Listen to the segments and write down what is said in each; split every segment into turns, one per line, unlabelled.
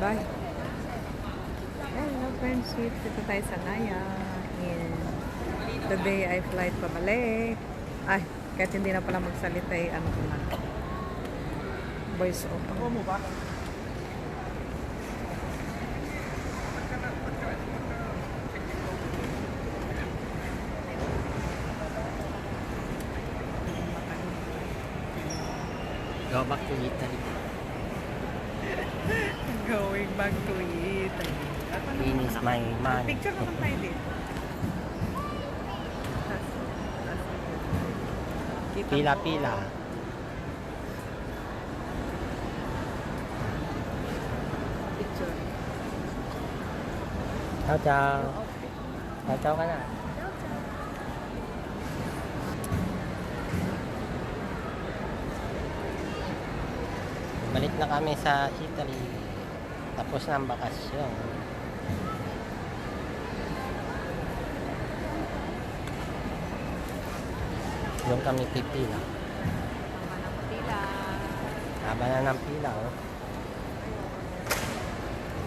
Bye. Hello friendship, dito tayo sa Naya. And today I flight pabalik. Ay, kahit hindi na pala magsalita ano ko na. Voice over.
Ako mo ba?
Go back to Italy.
Going back to Italy.
Finish my money.
Picture naman tayo dito. Kita mo,
Pila-pila.
Picture.
Ciao, ciao. Ciao, ciao ka na. Balik na kami sa Italy. Tapos na ang bakasyon. Doon kami pipila.
Tama ng pila.
Haba na ng pila, oh.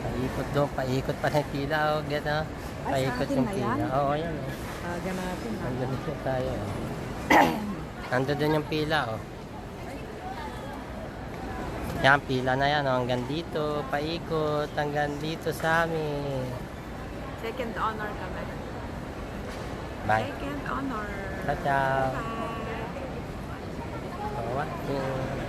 Paikot doon, paikot pa ng pila, oh. Get, oh.
Ay, sa
Paikot
atin
yung
na
pila.
yan?
Oo, yan, oh.
Taga natin.
Nandun dito tayo, oh. Nandun din yung pila, oh. Yan, pila na yan, oh. Hanggang dito, paikot, hanggang dito sa amin.
Second honor kami.
Bye.
Second honor.
Ciao, ciao.
Bye.
For watching.